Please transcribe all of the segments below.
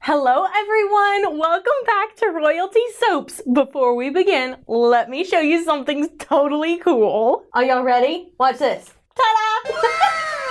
Hello everyone, welcome back to Royalty Soaps. Before we begin, let me show you something totally cool. Are y'all ready? Watch this. Ta-da!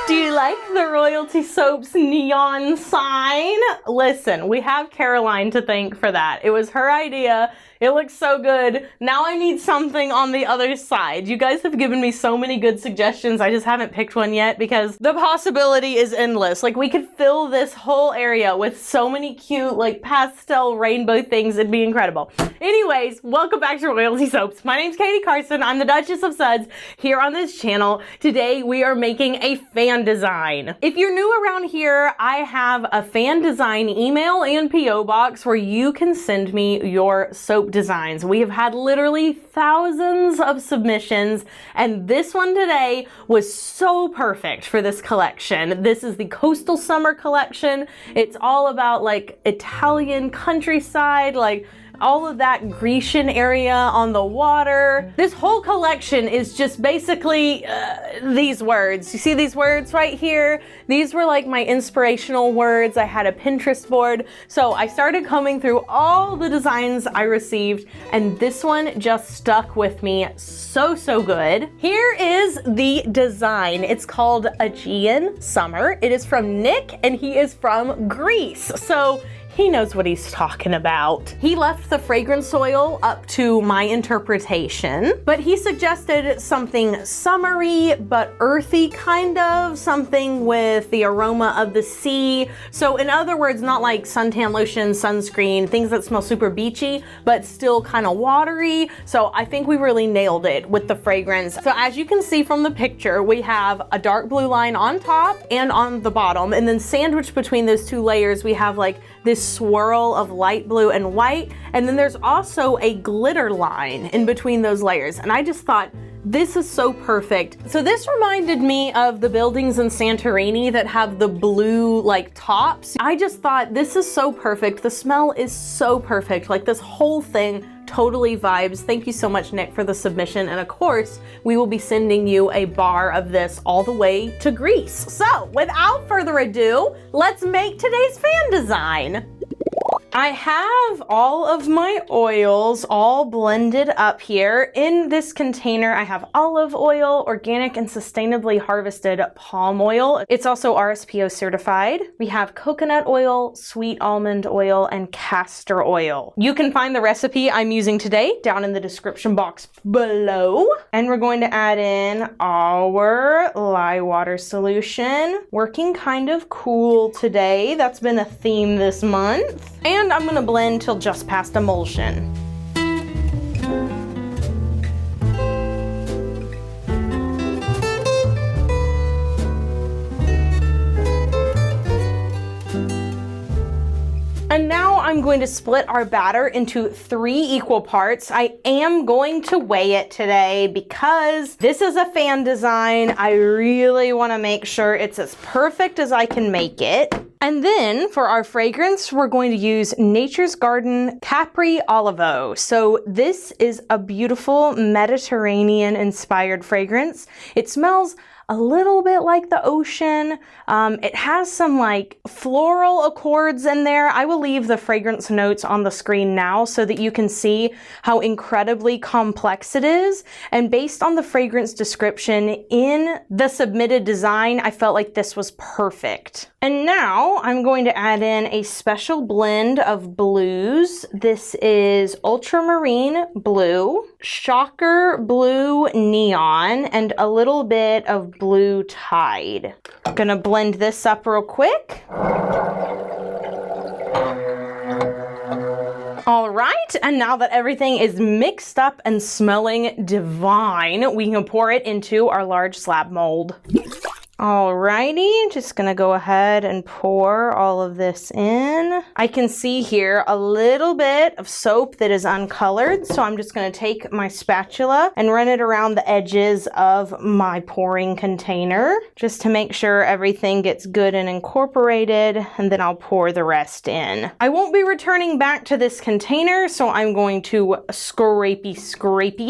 Do you like the Royalty Soaps neon sign? Listen, we have Caroline to thank for that. It was her idea. It looks so good. Now I need something on the other side. You guys have given me so many good suggestions. I just haven't picked one yet because the possibility is endless. Like, we could fill this whole area with so many cute, like, pastel rainbow things. It'd be incredible. Anyways, welcome back to Royalty Soaps. My name's Katie Carson. I'm the Duchess of Suds here on this channel. Today we are making a fan design. If you're new around here, I have a fan design email and PO box where you can send me your soap designs. We have had literally thousands of submissions, and this one today was so perfect for this collection. This is the Coastal Summer collection. It's all about like Italian countryside, like all of that Grecian area on the water. This whole collection is just basically these words. You see these words right here? These were like my inspirational words. I had a Pinterest board. So I started combing through all the designs I received, and this one just stuck with me so good. Here is the design. It's called Aegean Summer. It is from Nick, and he is from Greece. So he knows what he's talking about. He left the fragrance oil up to my interpretation, but he suggested something summery but earthy, kind of, something with the aroma of the sea. So in other words, not like suntan lotion, sunscreen, things that smell super beachy, but still kind of watery. So I think we really nailed it with the fragrance. So as you can see from the picture, we have a dark blue line on top and on the bottom, and then sandwiched between those two layers, we have like this swirl of light blue and white, and then there's also a glitter line in between those layers. And I just thought, this is so perfect. So this reminded me of the buildings in Santorini that have the blue like tops. I just thought, this is so perfect. The smell is so perfect. Like, this whole thing totally vibes. Thank you so much, Nick, for the submission. And of course, we will be sending you a bar of this all the way to Greece. So without further ado, let's make today's fan design. I have all of my oils all blended up here. In this container, I have olive oil, organic and sustainably harvested palm oil. It's also RSPO certified. We have coconut oil, sweet almond oil, and castor oil. You can find the recipe I'm using today down in the description box below. And we're going to add in our lye water solution. Working kind of cool today. That's been a theme this month. And I'm gonna blend till just past emulsion. And now I'm going to split our batter into 3 equal parts. I am going to weigh it today because this is a fan design. I really want to make sure it's as perfect as I can make it. And then for our fragrance, we're going to use Nature's Garden Capri Olivo. So this is a beautiful Mediterranean inspired fragrance. It smells a little bit like the ocean. It has some like floral accords in there. I will leave the fragrance notes on the screen now so that you can see how incredibly complex it is. And based on the fragrance description in the submitted design, I felt like this was perfect. And now I'm going to add in a special blend of blues. This is ultramarine blue, shocker blue neon, and a little bit of blue tide. I'm gonna blend this up real quick. All right, and now that everything is mixed up and smelling divine, we can pour it into our large slab mold. Alrighty, just gonna go ahead and pour all of this in. I can see here a little bit of soap that is uncolored, so I'm just gonna take my spatula and run it around the edges of my pouring container just to make sure everything gets good and incorporated, and then I'll pour the rest in. I won't be returning back to this container, so I'm going to scrapey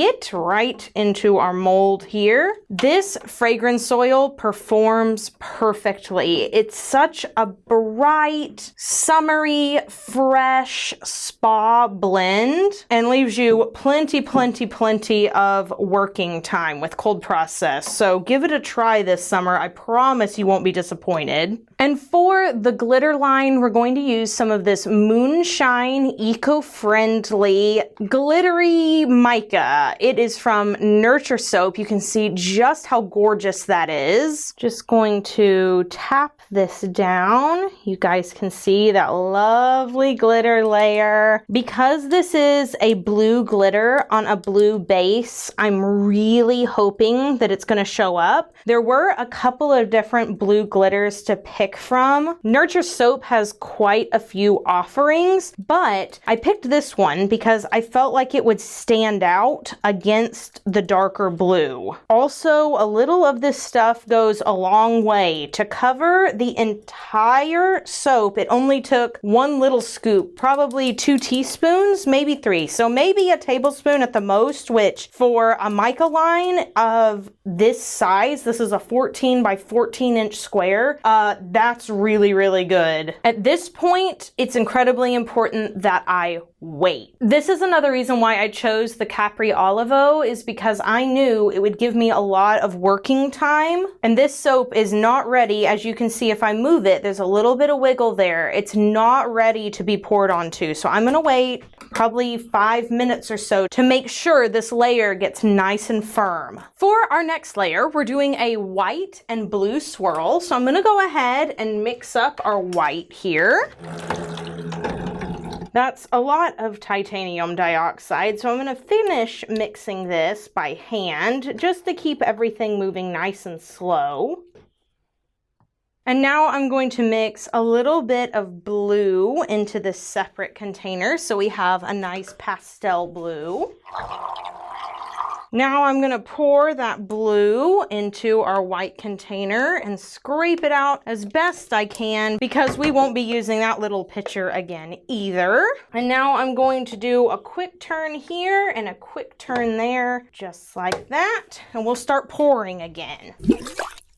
it right into our mold here. This fragrance oil performs forms perfectly. It's such a bright, summery, fresh spa blend and leaves you plenty of working time with cold process. So give it a try this summer. I promise you won't be disappointed. And for the glitter line, we're going to use some of this Moonshine eco-friendly glittery mica. It is from Nurture Soap. You can see just how gorgeous that is. Just going to tap this down. You guys can see that lovely glitter layer. Because this is a blue glitter on a blue base, I'm really hoping that it's going to show up. There were a couple of different blue glitters to pick from. Nurture Soap has quite a few offerings, but I picked this one because I felt like it would stand out against the darker blue. Also, a little of this stuff goes a long way. To cover the entire soap, it only took one little scoop, probably 2 teaspoons, maybe 3. So maybe a tablespoon at the most, which for a mica line of this size, this is a 14 by 14 inch square, that's really good. At this point, it's incredibly important that I wait. This is another reason why I chose the Capri Olivo, is because I knew it would give me a lot of working time. And this soap is not ready. As you can see, if I move it, there's a little bit of wiggle there. It's not ready to be poured onto. So I'm gonna wait probably 5 minutes or so to make sure this layer gets nice and firm. For our next layer, we're doing a white and blue swirl. So I'm gonna go ahead and mix up our white here. That's a lot of titanium dioxide, so I'm going to finish mixing this by hand just to keep everything moving nice and slow. And now I'm going to mix a little bit of blue into this separate container so we have a nice pastel blue. Now I'm going to pour that blue into our white container and scrape it out as best I can because we won't be using that little pitcher again either. And now I'm going to do a quick turn here and a quick turn there, just like that. And we'll start pouring again.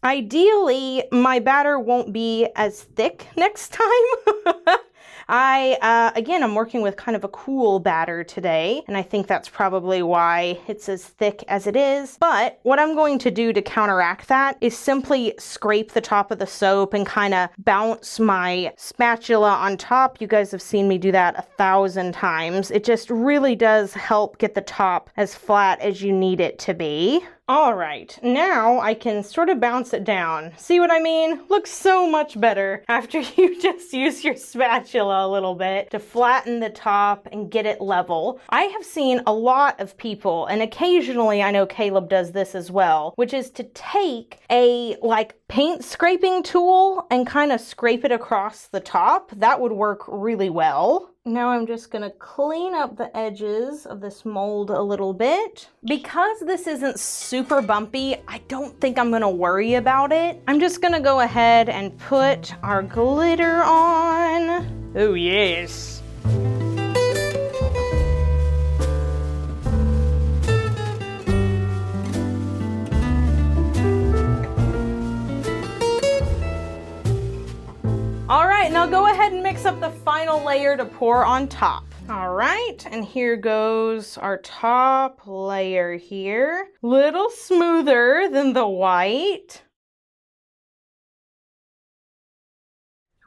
Ideally, my batter won't be as thick next time. Again, I'm working with kind of a cool batter today, and I think that's probably why it's as thick as it is. But what I'm going to do to counteract that is simply scrape the top of the soap and kind of bounce my spatula on top. You guys have seen me do that 1,000 times. It just really does help get the top as flat as you need it to be. All right, now I can sort of bounce it down. See what I mean? Looks so much better after you just use your spatula a little bit to flatten the top and get it level. I have seen a lot of people, and occasionally I know Caleb does this as well, which is to take a paint scraping tool and kind of scrape it across the top. That would work really well. Now I'm just gonna clean up the edges of this mold a little bit. Because this isn't super bumpy, I don't think I'm gonna worry about it. I'm just gonna go ahead and put our glitter on. Oh yes. All right, now go ahead and mix up the final layer to pour on top. All right, and here goes our top layer here. Little smoother than the white.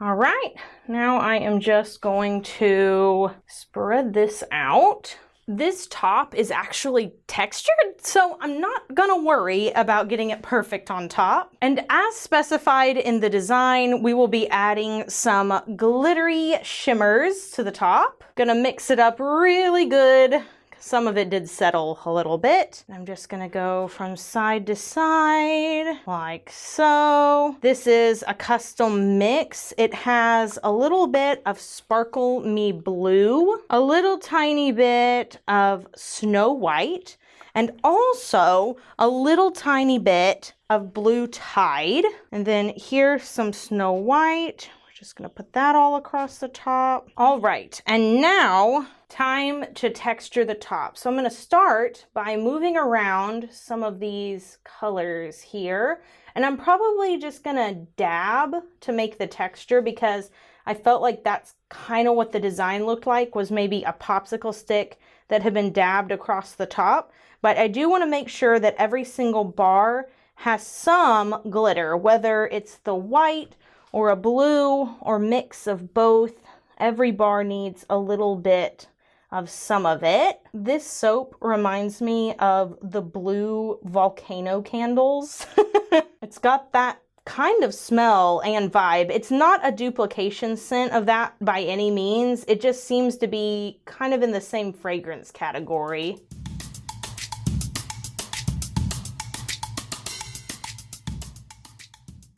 All right, now I am just going to spread this out. This top is actually textured, so I'm not gonna worry about getting it perfect on top. And as specified in the design, we will be adding some glittery shimmers to the top. Gonna mix it up really good. Some of it did settle a little bit. I'm just gonna go from side to side, like so. This is a custom mix. It has a little bit of Sparkle Me Blue, a little tiny bit of Snow White, and also a little tiny bit of Blue Tide. And then here's some Snow White. We're just gonna put that all across the top. All right, and now time to texture the top. So I'm going to start by moving around some of these colors here And I'm probably just gonna dab to make the texture because I felt like that's kind of what the design looked like, was maybe a popsicle stick that had been dabbed across the top. But I do want to make sure that every single bar has some glitter, whether it's the white or a blue or mix of both. Every bar needs a little bit of some of it. This soap reminds me of the blue volcano candles. It's got that kind of smell and vibe. It's not a duplication scent of that by any means. It just seems to be kind of in the same fragrance category.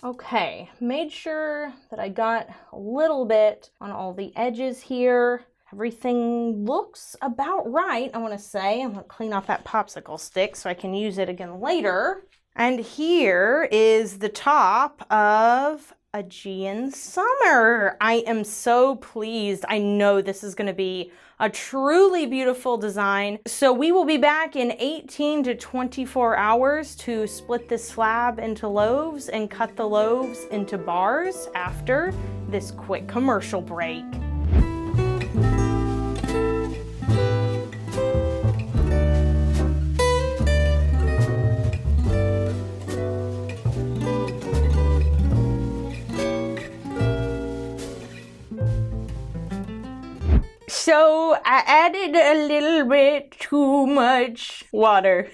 Okay, made sure that I got a little bit on all the edges here. Everything looks about right, I want to say. I'm going to clean off that popsicle stick so I can use it again later. And here is the top of Aegean Summer. I am so pleased. I know this is going to be a truly beautiful design. So we will be back in 18 to 24 hours to split this slab into loaves and cut the loaves into bars after this quick commercial break. So I added a little bit too much water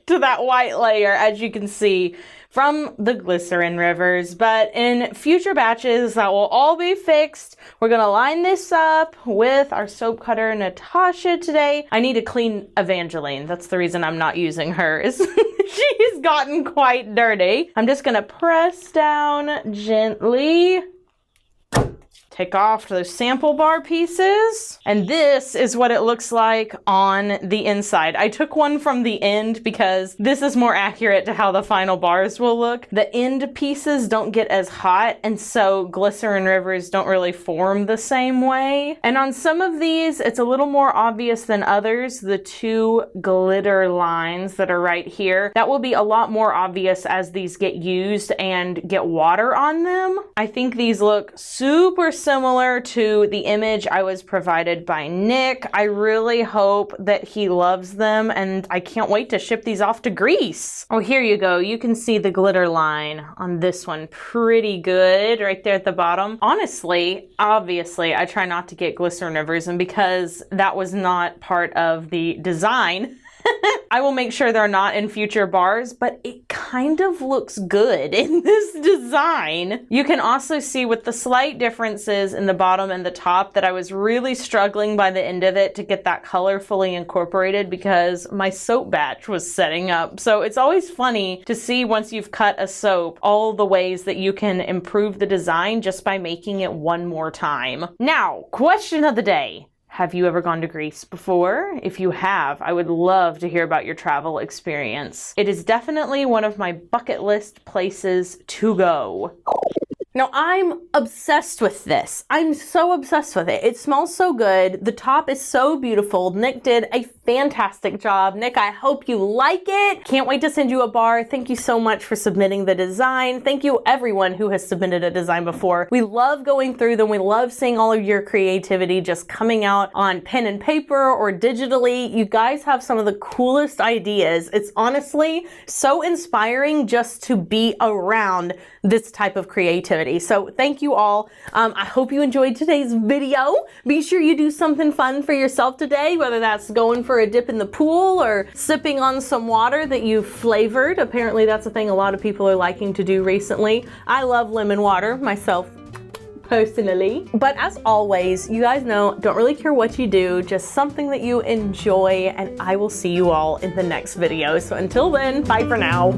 to that white layer, as you can see from the glycerin rivers. But in future batches, that will all be fixed. We're gonna line this up with our soap cutter Natasha today. I need to clean Evangeline. That's the reason I'm not using hers. She's gotten quite dirty. I'm just gonna press down gently. Take off those sample bar pieces. And this is what it looks like on the inside. I took one from the end because this is more accurate to how the final bars will look. The end pieces don't get as hot, and so glycerin rivers don't really form the same way. And on some of these, it's a little more obvious than others. The two glitter lines that are right here, that will be a lot more obvious as these get used and get water on them. I think these look super similar to the image I was provided by Nick. I really hope that he loves them, and I can't wait to ship these off to Greece. Oh, here you go. You can see the glitter line on this one pretty good right there at the bottom. Honestly, obviously, I try not to get glycerin rivers, and because that was not part of the design, I will make sure they're not in future bars, but it kind of looks good in this design. You can also see with the slight differences in the bottom and the top that I was really struggling by the end of it to get that color fully incorporated because my soap batch was setting up. So it's always funny to see once you've cut a soap, all the ways that you can improve the design just by making it one more time. Now, question of the day. Have you ever gone to Greece before? If you have, I would love to hear about your travel experience. It is definitely one of my bucket list places to go. Now, I'm obsessed with this. I'm so obsessed with it. It smells so good. The top is so beautiful. Nick did a fantastic job. Nick, I hope you like it. Can't wait to send you a bar. Thank you so much for submitting the design. Thank you everyone who has submitted a design before. We love going through them. We love seeing all of your creativity just coming out on pen and paper or digitally. You guys have some of the coolest ideas. It's honestly so inspiring just to be around this type of creativity. So thank you all. I hope you enjoyed today's video. Be sure you do something fun for yourself today, whether that's going for a dip in the pool or sipping on some water that you've flavored. Apparently that's a thing a lot of people are liking to do recently. I love lemon water myself personally. But as always, you guys know, don't really care what you do, just something that you enjoy, and I will see you all in the next video. So until then, bye for now.